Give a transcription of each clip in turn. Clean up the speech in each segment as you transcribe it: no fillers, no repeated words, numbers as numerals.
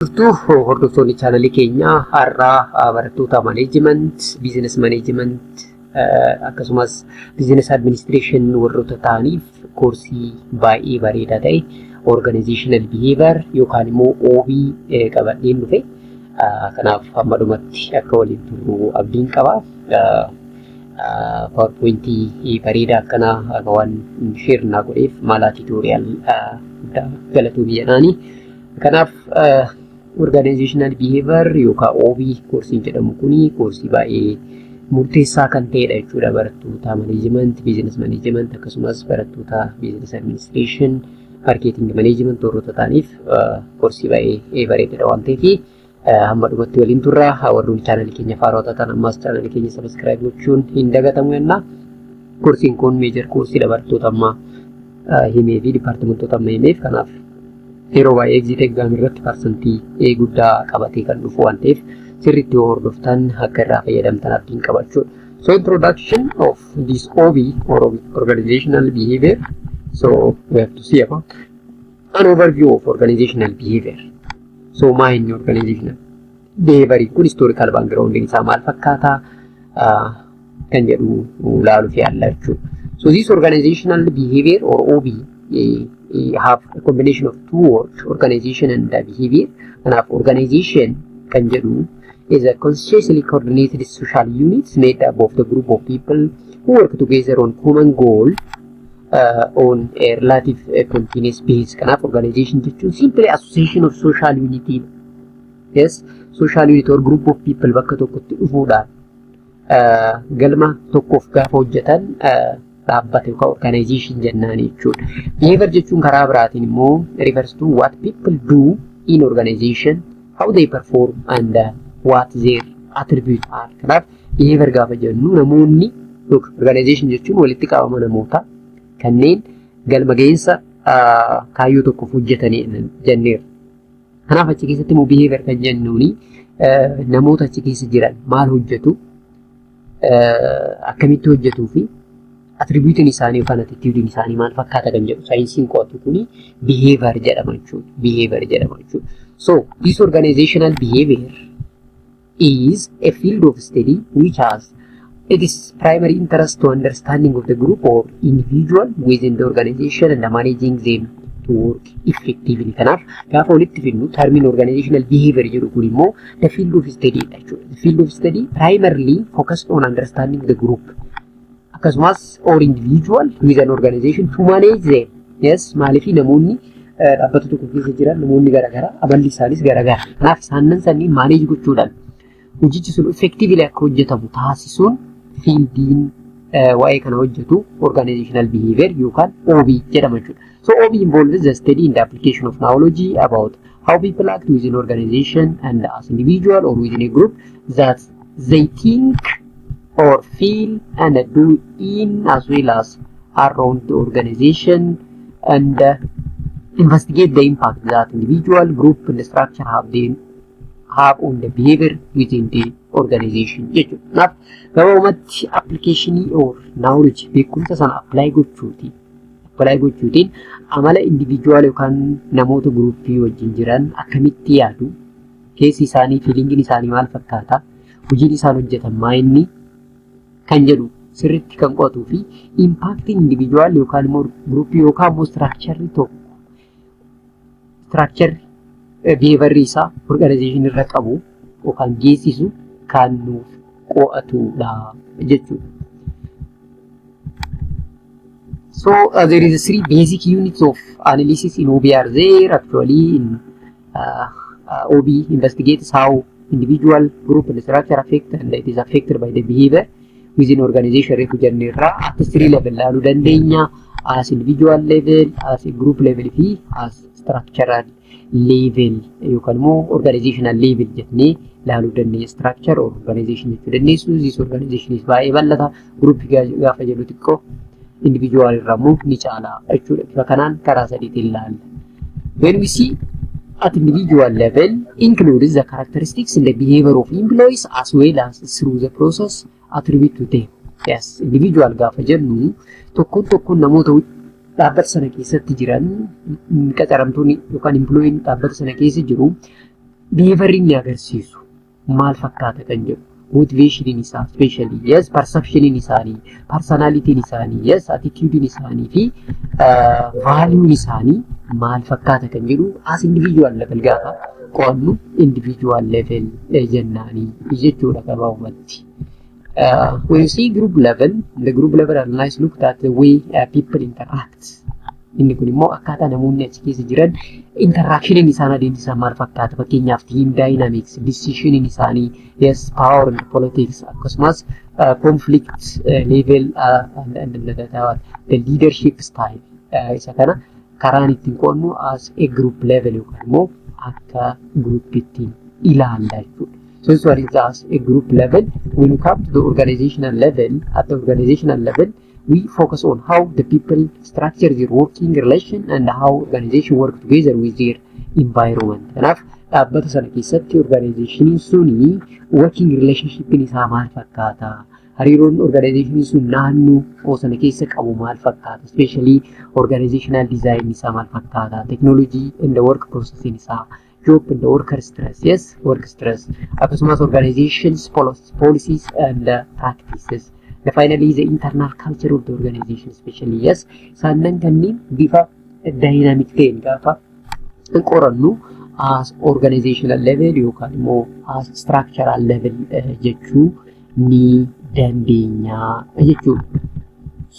Akkasumas hordoftoonni chaanalii keenyaa har'aa barattoota management, business management akkasumas business administration warroota ta'aniif koorsii baay'ee bareedaa ta'e organizational behavior yookaan immoo OB qabadheen dhufe. Kanaaf hamma dhumatti akka waliin turru abdiin qaba. PowerPoint bareedaa akkana waan share naa godheef maalaa tutorial galatu biyyanaani. Kanaaf organizational behavior yookaan OB koorsiin jedhamu kuni koorsii baay'ee murteessaa kan ta'edha jechuudha barattoota management, business management akkasumas barattoota business administration, marketing management warroota ta'aniif koorsii baay'ee bareedaadha waan ta'eef hamma dhumatti waliin turra. Warroonni chaanalii keenya faaroota ta'an ammas chaanalii keenya subscribe gochuun hin dagatamu jenna. Koorsiin kun meejor koorsiidha barattoota amma himee fi dipaartimentoota amma himeef. Kanaaf yeroo baay'ee exit exam irratti parsantii guddaa qabatee kan dhufu waan ta'eef sirriitti yoo hordoftan akka irraa fayyadamtan abdiin qabachuudha. So introduction of this OB or organizational behavior. So we have to see about an overview of organizational behavior. So maayinni organizational behavior kun historical background isaa maal fakkaata kan jedhu ilaaluuf yaalla jechuudha. So this organizational behavior or OB have a combination of two words, organization and behavior. And organization can jedhu is a consciously coordinated social units made up of the group of people who work together on common goal on a relative continuous basis. Kanaaf organization jechuun simply association of social unity. Yes, social unity or group of people bakka tokkotti dhufuudhaan galma tokkoof gaafa hojjetan dhaabbata yookaan organization jennaan jechuudha. Behavior jechuun karaa biraatiin immoo refers to what people do in organization, how they perform and what their attributes are. Kanaaf behavior gaafa jennu namoonni organization jechuun walitti qabama namoota kanneen galma ga'insa kaayyoo tokkoof hojjetanii jenneera. Kanaaf achi keessatti immoo behavior kan jennuuni namoota achi keessa jiran maal hojjetu, akkamitti hojjetuu fi attribuutiin isaanii yookaan attituudiin isaanii maal fakkaata kan jedhu saayinsiin qo'atu kuni behavior jedhama jechuudha. Behavior jedhama jechuudha. So this organizational behavior is a field of study which has its primary interest to understanding of the group or individual within the organization and managing them to work effectively. Kanaaf gaafa walitti fidnu termiin organizational behavior jedhu kun immoo the field of study dha jechuudha. The field of study primarily focused on understanding the group akkasumas or individual with an organization to manage them. Yes, maaliif namoonni dhaabbata tokko keessa jiran namoonni garaagaraa amalli isaanis garaagara. Kanaaf isaan sanniin manage gochuudhaan hojichi sun effectively akka hojjetamu taasisuun fiildiin waa'ee kana hojjetu organizational behavior yookaan OB jedhama jechuudha. So OB involves the study in the application of knowledge about how people act within an organization and as individual or within a group that they think or feel and do in as well as around the organization and investigate the impact that individual, group and the structure have on the behavior within the organization. Now, gabaabumatti application or knowledge beekumsa sana apply gochuutiin amala individual yookaan namoota groupii wajjin jiran akkamitti yaadu, keessi isaanii, feelingin isaanii maal fakkaata, hojiin isaan hojjetan maayinni kan jedhu sirriitti kan qo'atuu fi impacting individual yookaan immoo groupii yookaan immoo structure tokko structure behavior isaa organization irra qabu yookaan geessisu kan nuuf qo'atudha jechuudha. So there is three basic units of analysis in OB are there actually in OB investigates how individual, group and structure affect and it is affected by the behavior within organization. Refu jennirra at three level laaluu dandeenya, as individual level, as a group level fi as structural level yookaan immoo organizational level jennee laaluu dandeenya. Structure or organization jechuu dandeessu. This organization is baay'ee bal'ata. Group gaafa jedhu xiqqoo individual irraa immoo ni caala jechuudha. Bifa kanaan karaa sadiitiin ilaalla. When we see at individual level includes the characteristics and the behavior of employees as well as through the process attribute to them. Yes, individual gaafa jennu tokkoon namoota dhaabbata sana keessatti jiran qacaramtoonni yookaan employee dhaabbata sana keessa jiru behavior inni agarsiisu maal fakkaata kan jedhu motivation in isaa especially yes perception in isaanii personality in isaanii yes attitude in isaanii fi value in isaanii maal fakkaata kan jedhu as individual level gaafa qo'annu individual level jennaanii jechuudha gabaabumatti. When you see group level, the group level analysis looked at the way people interact. Inni kun immoo akkaataa namoonni achi keessa jiran interaction in isaan adeemsisaa maal fakkaata fakkeenyaaf team dynamics, decision in isaanii, yes power and politics akkasumas conflict level and the leadership style isa kana karaan ittiin qo'annu as a group level yookaan immoo akka groupitti ilaalla jechuudha. So this one is as a group level. When you come to the organizational level, at the organizational level, we focus on how the people structure their working relation and how organization work together with their environment. Enough. Dhaabbata sana keessatti organizationin suni working relationship in isaa maal fakkaata? Hariiroon organizationin sun naannoo sana keessa qabu maal fakkaata? Especially organizational design isaa maal fakkaata? Technology in the work process in isaa. Job and the worker stress, yes, work stress. Akkasumas organizations, policies and practices. And finally, the internal culture of the organization, especially, yes. Sannan kanneen bifa dynamic ta'een gaafa qorannu as organizational level yookaan immoo as structural level jechuu ni dandeenya jechuudha.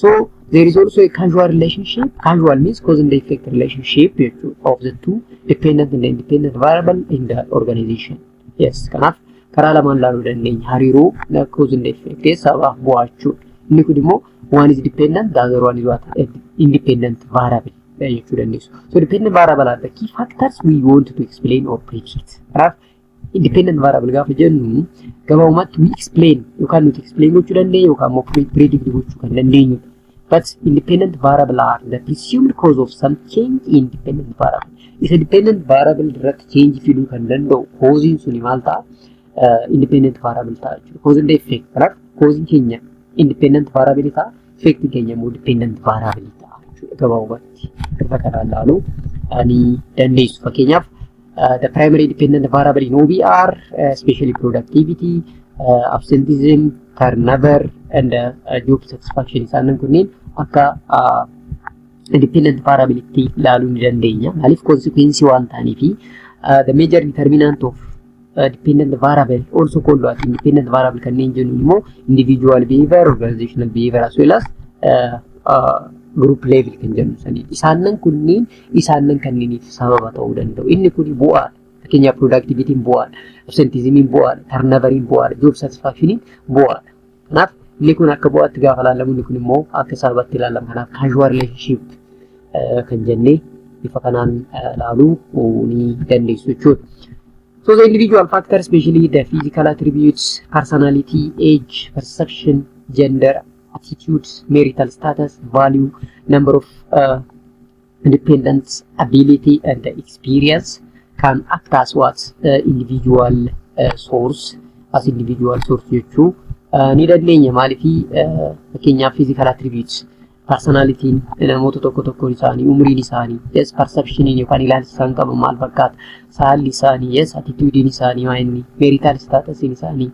So there is also a causal relationship. Causal means cause and effect relationship of the two dependent and independent variable in the organization. Yes, kanaaf karaa lamaan laaluu dandeenya hariiroo cause and effect sabaaf bu'aa jechuudha. Inni kun immoo one is dependent, the other one is what independent variable jechuu dandeessu. So dependent variable are the key factors we want to explain or predict. Kanaaf independent variable gaafa jennu gabaabumatti we explain yookaan nuti explain gochuu dandeenya yookaan immoo predict gochuu kan dandeenyu. But independent variable are the presumed cause of some change in dependent variable. Is a dependent variable direct change fiduu kan danda'u causing suni maal ta'a? Independent variable ta'a jechuudha. Cause and effect. Kanaaf causing keenya independent variable ta'a, effect keenya immoo dependent variable ta'a jechuudha gabaabumatti. Bifa kanaan ilaaluu ni dandeessu. Fakkeenyaaf the primary dependent variable in OB are especially productivity, absenteeism, turnover and job satisfaction isaanan kunneen akka independent variability ilaaluu ni dandeenya. Maaliif consequence waan ta'aniif the major determinant of dependent variable also called as independent variable kanneen jennu immoo individual behavior, organizational behavior as well as group level kan jennu sanii. Isaanan kunneen isaanan kanneeniif sababa ta'uu danda'u. Inni kun bu'aa fakkeenyaaf productivity bu'aa, absenteeism bu'aa, turnover bu'aa, job satisfaction bu'aa. Kanaaf inni kun akka bu'aatti gaafa ilaalamu inni kun immoo akka sababaatti ilaalama. Kanaaf causal relationship kan jennee bifa kanaan ilaaluu ni dandeessu jechuudha. So the individual factors, especially the physical attributes, personality, age, perception, gender, attitudes, marital status, value, number of dependents, ability and experience can act as what individual source jechuu ni dandeenya. Maaliif fakkeenyaaf physical attributes personality namoota tokko isaanii umriin isaanii yes perception yookaan ilaalcha isaan qaban maal fakkaata saalli isaanii yes attitude isaanii maayinni marital status isaanii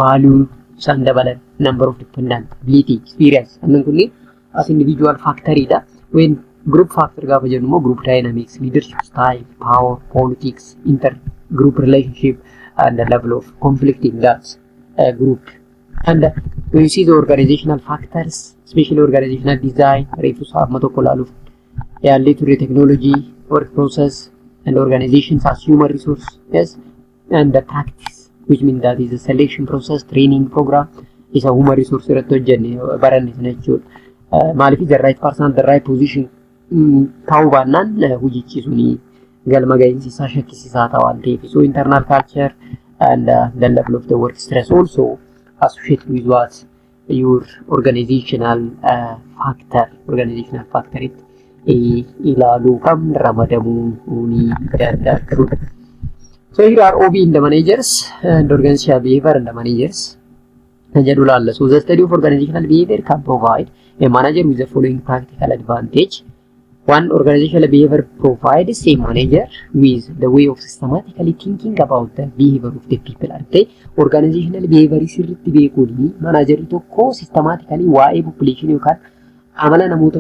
value isaan dabalan number of dependent ability experience annan kunniin as individual factory-dha. When group factor gaafa jennu immoo group dynamics, leadership style, power, politics, inter group relationship and the level of conflict in that group. And when you see the organizational factors, especially organizational design, refusa amma tokko laaluuf yaallee turre technology, work process and organizations as human resource, yes, and the practice, which means that is a selection process, training program, is a human resource irratti hojjenne baranne sana jechuudha. Maaliif the right person at the right position ta'uu baannaan hojichiisuun galma gahinsi isaa shakkisiisaa ta'a waan ta'eef. So internal culture and the level of the work stress also associated with what your organizational factor ilaaluu kam ramadamuu ni danda'a. So here are OB in the managers and organizational behavior in the managers. So the study of organizational behavior can provide a manager with the following practical advantage. One organizational behavior provides a manager with the way of systematically thinking about the behavior of the people. Arte organizational behavior sirriitti beekuni managerri tokko systematically waa'ee population yookaan amala namoota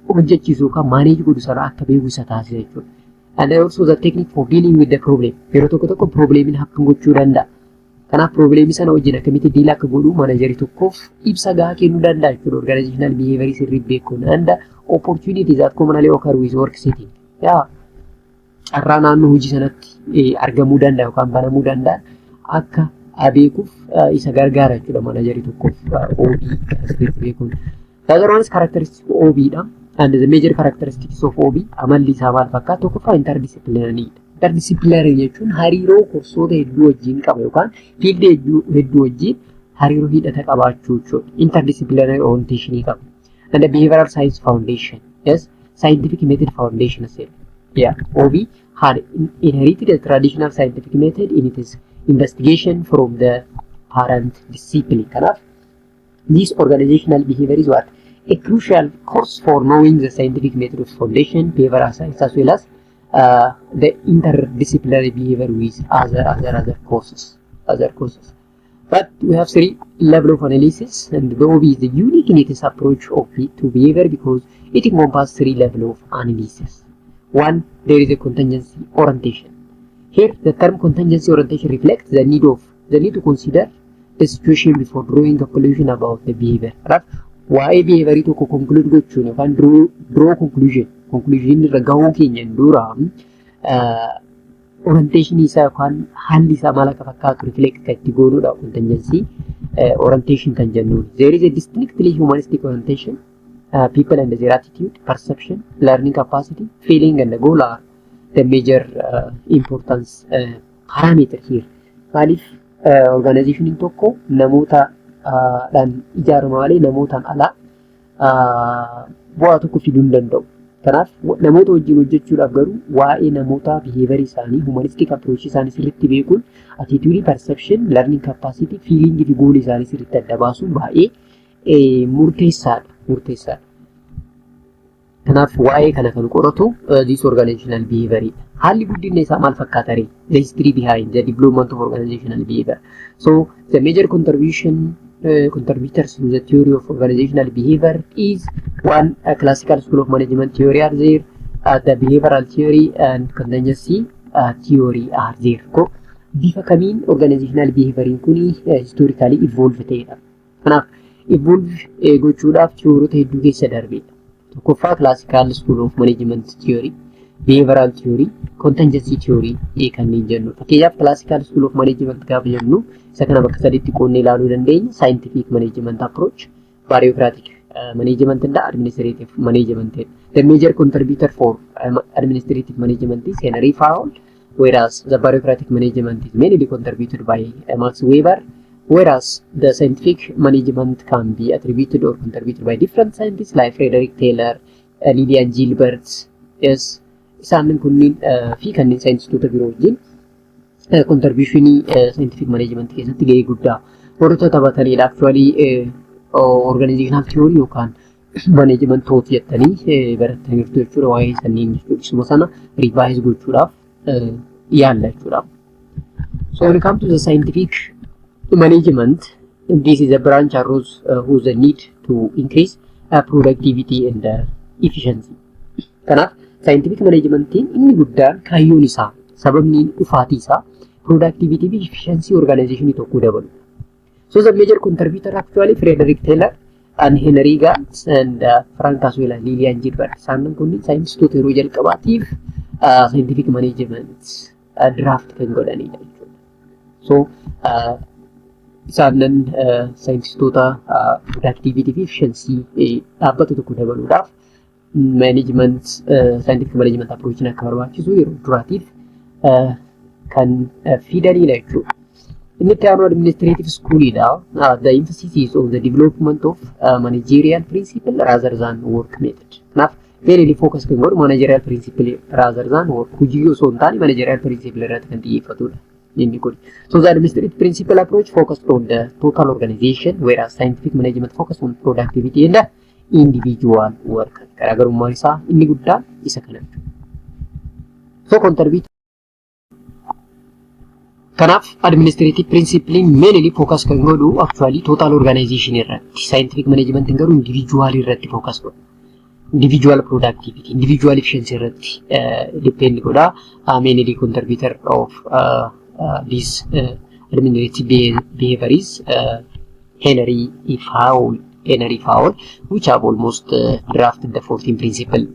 hojjechiisuu yookaan manage godhu sana akka beeku isa taasisa jechuudha. And also the technique for dealing with the problem. Yeroo tokko problemin hakkam gochuu danda'a. Kanaaf problemii sana wajjin akkamitti deal akka godhu managerri tokkoof ibsa gahaa kennuu danda'a jechuudha. Organizational behavior sirriitti beekuu danda'a. Opportunities that commonly occur with work setting. Carraa naannoo hojii sanatti argamuu danda'a yookaan banamuu danda'a akka beekuuf isa gargaara jechuudha managerri tokkoof OB beekuun. The other one is characteristics of OB dha. And the major characteristics of OB amalli isaa maal fakkaata? Tokkoffaa interdisciplinary. Interdisciplinary jechuun hariiroo korsoota hedduu wajjin qaba yookaan fiildi hedduu wajjin hariiroo hidhata qabaachuu jechuudha. Interdisciplinary orientation qaba. And the behavioral science foundation, yes, scientific method foundation. OB had inherited a traditional scientific method in its investigation from the parent discipline. This organizational behavior is what? A crucial course for knowing the scientific method of foundation, behavioral science, as well as the interdisciplinary behavior with other courses. But we have 3 levels of analysis, and the OB is the unique in its approach to behavior because it encompasses 3 levels of analysis. One, there is a contingency orientation. Here, the term contingency orientation reflects the need to consider the situation before drawing a conclusion about the behavior. Right? Why behavior to conclude gochuun yookaan draw conclusion irra gahuu keenya dura orientation isaa yookaan haalli isaa maal akka fakkaatu reflect kan itti goonuudha contingency orientation kan jennuun. There is a distinctly humanistic orientation. People and their attitude, perception, learning capacity, feeling and the goal are the major importance parameter here. Maaliif organization tokko namoota dhaan ijaarama malee namootaan alaa bu'aa tokko fiduu hin danda'u. Kanaaf namoota wajjin hojjechuudhaaf garuu waa'ee namoota behavior isaanii humanistic approach isaanii sirriitti beekuun attitude, perception, learning capacity, feeling fi goal isaanii sirriitti adda baasuun baay'ee murteessaadha. Kanaaf waa'ee kana kan qoratu this organizational behavior. Haalli guddina isaa maal fakkaata ree? The history behind the development of organizational behavior. So the major contributors to the theory of organizational behavior is one, a classical school of management theory are there, the behavioral theory and contingency theory are there. Bifa kamiin organizational behavior kuni historically evolve ta'edha. Kanaaf evolve gochuudhaaf theoryota hedduu keessa darbedha. Tokkoffaa classical school of management theory, behavioral theory, contingency theory kanneen jennu. Fakkeenyaaf classical school of management gaafa jennu isa kana bakka sadiitti qoonnee ilaaluu dandeenya. Scientific management approach, bureaucratic management and administrative management. The major contributor for administrative management is Henry Fayol, whereas the bureaucratic management is mainly contributed by Max Weber, whereas the scientific management can be attributed or contributed by different scientists like Frederick Taylor, Lillian Gilbert, yes, isaanin kunniin fi kanneen saayintistoota biroo wajjin contributionii scientific management keessatti gahee guddaa warroota taphatanidha. Actually organizational theory yookaan management thought jettanii barataniirtu jechuudha. Waa'ee sanniin jechuudha sana revise gochuudhaaf yaalla jechuudha. So when it comes to the scientific management, this is a branch arose whose need to increase productivity and efficiency. Kanaaf scientific management inni guddaan kaayyoon isaa sababni dhufaatii isaa productivity fi efficiency organization tokko dabalu. So the major contributor actually Frederick Taylor and Henry Gans and Frank as well as Lillian Gilbert. Isaan kunniin saayintistoota yeroo jalqabaatiif scientific management draft kan godhanidha jechuudha. So isaanan saayintistoota productivity fi efficiency dhaabbata tokko dabaluudhaaf management scientific management approach akka barbaachisu yeroo duraatiif kan fidanidha jechuudha. Inni itti aanu administrative schoolidha. The emphasis is on the development of managerial principle rather than work method. Kanaaf very focus kan godhu managerial principle rather than work. Hojii osoo hin taane managerial principle irratti kan xiyyeeffatudha inni kun. So the administrative principle approach focused on the total organization, whereas scientific management focused on productivity and individual worker. Garaagarummaan isaa inni guddaan isa kanadha. So contribute. Kanaaf administrative principle mainly focus kan godhu actually total organization irratti, scientific management garuu individual irratti focus godhu. Individual productivity, individual efficiency irratti depend godha. Mainly contributor of this administrative behavior is Henry Fowle, which have almost drafted the 14 principle.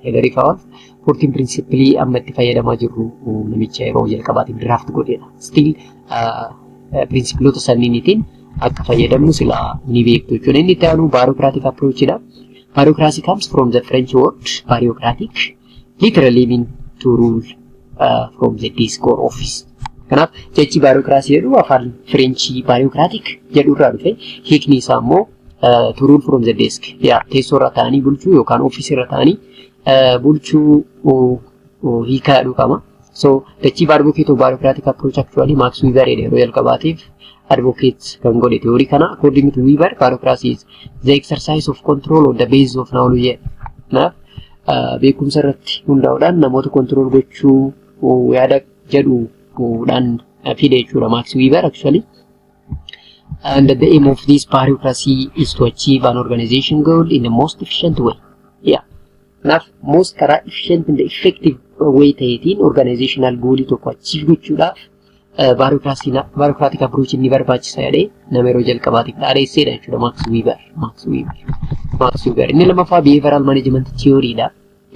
Henry Fowle 14 principle ammatti fayyadamaa jirru namicha yeroo jalqabaatiif draft godheedha. Still principleota sanniinitiin akka fayyadamnu sila ni beektu jechuudha. Inni itti aanu bureaucratic approach dha. Bureaucracy comes from the French word bureaucratic, literally mean to rule from the desk or office. Kanaaf jechi bureaucracy jedhu afaan French bureaucratic jedhu irraa dhufe, hiikni isaa immoo to rule from the desk. Teessoo irra taa'anii bulchuu yookaan office irra taa'anii bulchuu hiikaa dhufama. So the chief advocate of bureaucratic approach actually Max Weber yeroo jalqabaatiif advocate kan godhe theory kana. According to Weber, bureaucracy is the exercise of control on the basis of knowledge. Kanaaf beekumsa irratti hundaa'uudhaan namoota control gochuu yaada jedhuudhaan fide jechuudha Max Weber actually. And the aim of this bureaucracy is to achieve an organization goal in the most efficient way. Kanaaf most karaa efficient and effective way ta'eetiin organizational goal tokko achieve gochuudhaaf bureaucratic approach inni barbaachisa jedhee nama yeroo jalqabaatiif dhaadheesseedha jechuudha Max Weber. Inni lammaffaa behavioral management theory dha.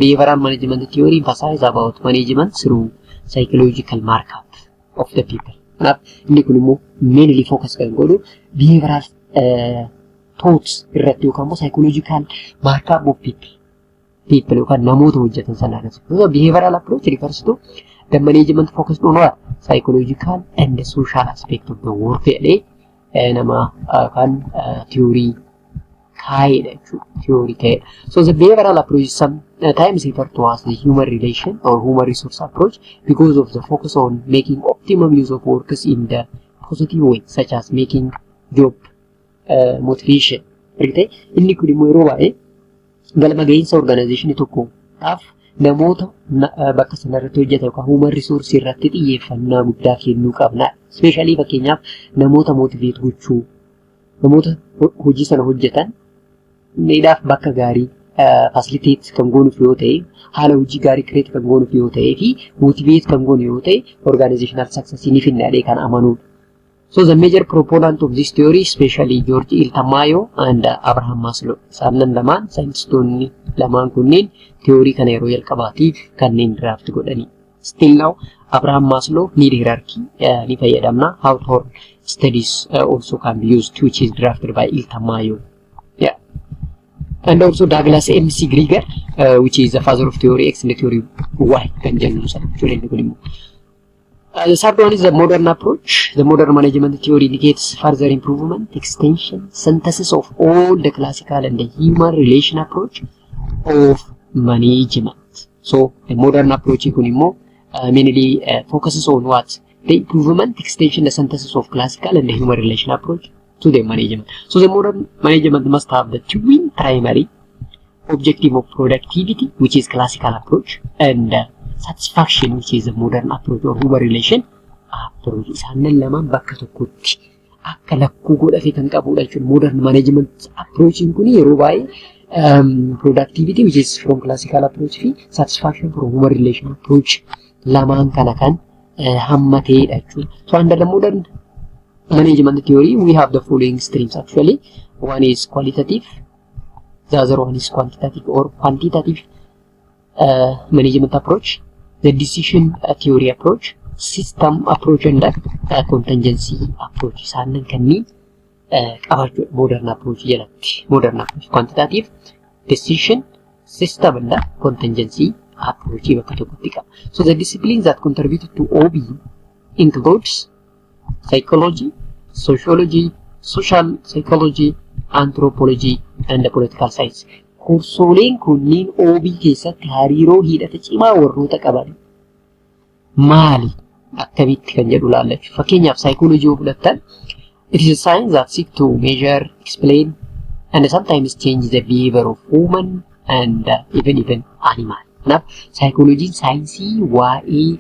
Behavioral management theory emphasize about management through psychological markup of the people. Kanaaf inni kun immoo mainly focus kan godhu behavioral thoughts irratti yookaan immoo psychological markup of people yookaan namoota hojjetan sana irratti. So behavioral approach refers to the management focused on what? Psychological and the social aspect of the work jedhee nama kan theory kaa'edha jechuudha. Theory kaa'edha. So the behavioral approach is sometimes referred to as the human relation or human resource approach because of the focus on making optimum use of workers in the positive way, such as making job motivation. Inni kun immoo yeroo baay'ee galma gahinsa organization tokkoof namoota bakka sanarratti hojjetan yookaan human resource irratti xiyyeeffannaa guddaa kennuu qabna. Especially fakkeenyaaf namoota motivate gochuu, namoota hojii sana hojjetan miidhaaf bakka gaarii facilitate kan goonuuf yoo ta'e, haala hojii gaarii create kan goonuuf yoo ta'e fi motivate kan goonu yoo ta'e organizational success ni finnaadhee kan amanuudha. So the major proponent of this theory, especially George Iltamayo and Abraham Maslow. Isaanan lamaan saayintistoonni lamaan kunneen theory kana yeroo jalqabaatiif kanneen draft godhani. Still now, Abraham Maslow need hierarchy ni fayyadamna. Hawthorne studies also can be used, which is drafted by Iltamayo. And also Douglas M.C. Grieger, which is the father of theory X and the theory Y. Kan jennu sana jechuudha kun immoo. The third one is the modern approach. The modern management theory indicates further improvement, extension, synthesis of all the classical and the human relation approach of management. So the modern approach mainly focuses on what? The improvement, extension, the synthesis of classical and the human relation approach to the management. So the modern management must have the twin primary objective of productivity, which is classical approach, and satisfaction, which is a modern approach or human relation approach. Isaanan lamaan bakka tokkotti akka lakkuu godhatee kan qabudha jechuudha. Modern management approach kun yeroo baay'ee productivity, which is from classical approach, fi satisfaction from human relation approach lamaan kana kan hammateedha jechuudha. So under the modern management theory, we have the following streams actually. One is qualitative, the other one is quantitative or quantitative management approach, the decision theory approach, system approach, and contingency approach. Isaanan kanneen qabachuu modern approach jalatti. Modern approach, quantitative, decision, system, and contingency approach bakka tokkotti qaba. So the disciplines that contributed to OB includes psychology, sociology, social psychology, anthropology, and the political science. Kursooleen kunniin OB keessatti hariiroo hidhata cimaa warroota qaban maali akkamitti kan jedhu laallachu. Fakkeenyaaf psychology yoo fudhattan, it is a science that seeks to measure, explain, and sometimes change the behavior of human and even animal. Kanaaf psychology science waa'ee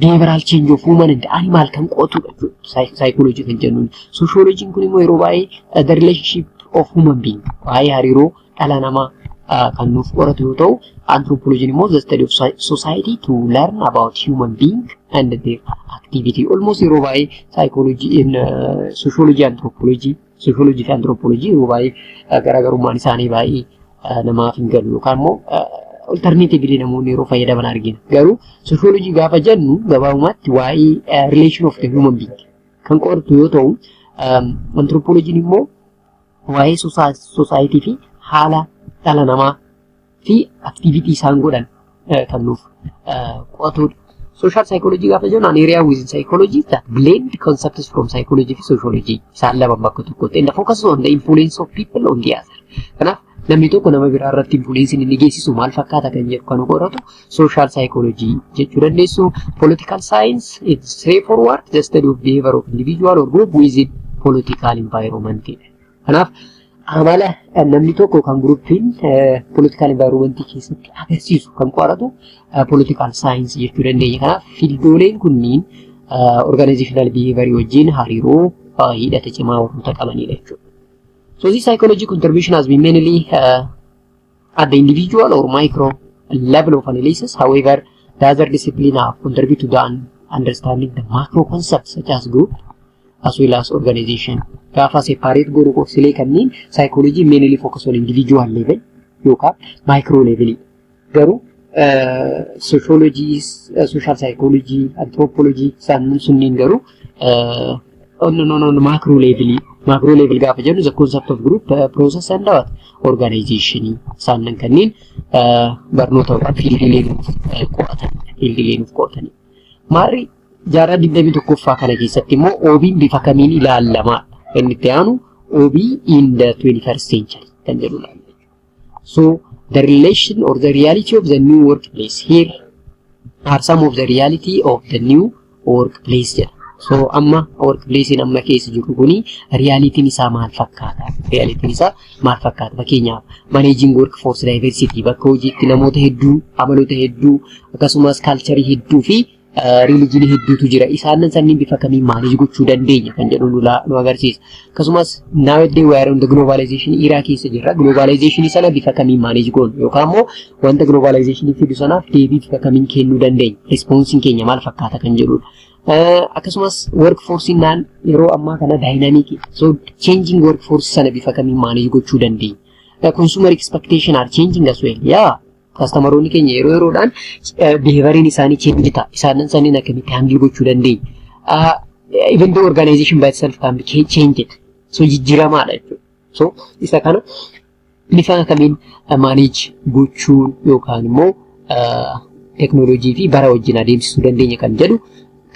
behavioral change of human and animal kan qo'atudha jechuudha. Psychology kan jennuun. Sociology kun immoo yeroo baay'ee the relationship of human being waa'ee hariiroo dhala namaa kan nuuf qoratu yoo ta'u, anthropology immoo the study of society to learn about human being and their activity. Almost yeroo baay'ee psychology in sociology fi anthropology yeroo baay'ee garaagarummaan isaanii baay'ee namaaf hin galu yookaan immoo alternatively namoonni yeroo fayyadaman argina. Garuu sociology gaafa jennu gabaabumatti waa'ee relation of the human being kan qoratu yoo ta'u, anthropology immoo waa'ee society fi haala dhala namaa fi activity isaan godhan kan nuuf qo'atudha. Social psychology gaafa jennu an area within psychology that blend concepts from psychology fi sociology isaan lama bakka tokkotti and focus on the influence of people on the other. Kanaaf namni tokko nama biraa irratti influence inni geessisu maal fakkaata kan jedhu kan qoratu social psychology jechuu dandeessu. Political science it's straightforward the study of behavior of individual or group within political environment. Kanaaf amala namni tokko kan groupiin political environment keessatti agarsiisu kan qoratu political science jechuu dandeenya. Kanaaf fiildoleen kunniin organizational behavior wajjin hariiroo hidhata cimaa warroota qabanidha jechuudha. So this psychology contribution has been mainly at the individual or micro level of analysis. However, the other discipline have contributed to the understanding the macro concepts such as group as well as organization. Gaafa separate group of silee kanneen psychology mainly focus on individual level yookaan micro level. Garuu sociology, social psychology, anthropology sunniin garuu on macro level gaafa jennu the concept of group process and organization isaan kanneen barnoota yookaan fiildileen qo'atan. Maarri jaarraa 21ffaa kana keessatti immoo OB'n bifa kamiin ilaalamaa inni itti aanu OB in the 21st century kan jedhudha. So the relation or the reality of the new workplace here are some of the reality of the new workplace jedha. So amma workplace amma keessa jiru kuni realitiin isaa maal fakkaata? Fakkeenyaaf managing workforce diversity bakka hojiitti namoota hedduu, amaloota hedduu, akkasumas culture hedduu fi religion hedduutu jira. Isaan sanniin bifa kamiin manage gochuu dandeenya kan jedhu nu agarsiisa. Akkasumas nowadays we are on the globalization era keessa jirra. Globalization sana bifa kamiin manage goonu yookaan immoo wanta globalization fidu sanaaf deebii bifa kamiin kennuu dandeenya. Responsiin keenya maal fakkaata kan jedhudha. Akkasumas workforce naan yeroo ammaa kana dynamic so changing workforce sana bifa kamiin manage gochuu dandeenya. Consumer expectation are changing as well. Customeroonni keenya yeroodhaan behavioriin isaanii change ta'a. Isaan sanniin akkamitti handle gochuu dandeenya. Even the organization by itself can be changed. So jijjiiramaadha jechuudha. So isa kana bifa kamiin manage gochuu yookaan immoo teknooloojii fi bara wajjin adeemsisuu dandeenya kan jedhu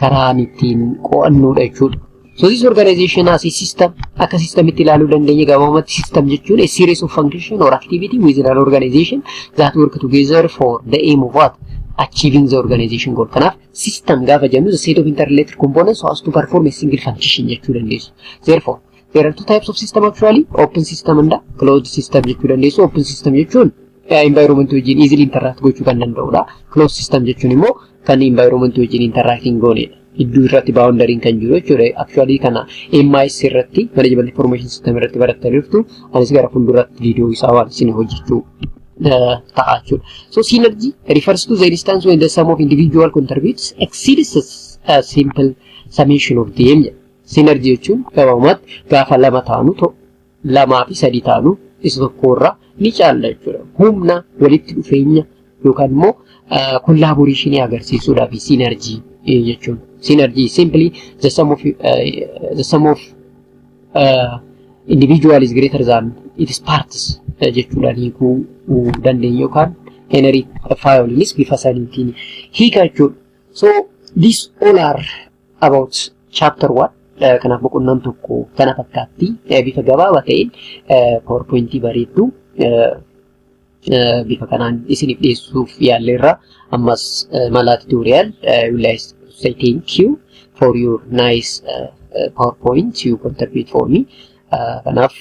karaa ittiin qo'annuudha jechuudha. So this organization as a system, akka systemitti ilaaluu dandeenya. Gabaabumatti system jechuun a series of function or activity within an organization that work together for the aim of what? Achieving the organization goal. Kanaaf system gaafa jennu the set of interrelated components so as to perform a single function jechuu dandeessu. Therefore, there are two types of system actually, open system and closed system jechuu dandeessu. Open system jechuun environment wajjin easily interact gochuu kan danda'udha. Closed system jechuun immoo kan environment wajjin interacting goonedha. Iddoo irratti boundariin kan jiru jechuudha. Actually kana MIS irratti management information system irratti barattanii jirtu. Anis gara fuulduratti viidiyoo isaa waan isin hojjechuu ta'a jechuudha. So synergy refers to the instance when the sum of individual contributes exceeds a simple summation of them. Synergy jechuun gabaabumatti gaafa lama ta'anu lamaa fi sadii ta'anu isa tokkorraa ni caala jechuudha. Humna walitti dhufeenya yookaan immoo collaboration agarsiisuudhaa fi synergy jechuun. Synergy is simply the sum of individual is greater than its parts jechuudha. Hiikuu dandeenya yookaan Henry Fayolinis bifa saniitiin hiika jechuudha. So these all are about chapter 1. Kanaaf boqonnaan tokko kana fakkaatti bifa gabaabaa ta'een PowerPoint bareedduu bifa kanaan isiniif dhiyeessuuf yaalleerra. Ammas mala tutorial say thank you for your nice PowerPoint you contribute for me. kanaaf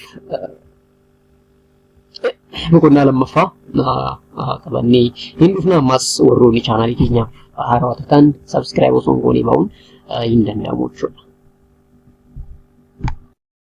boqonnaa lammaffaa qabannee hin dhufna. Ammas warroonni chaanaalii keenyaaf haarawaa ta'an subscribe osoo hin goone bahuun hin danda'amu jechuudha.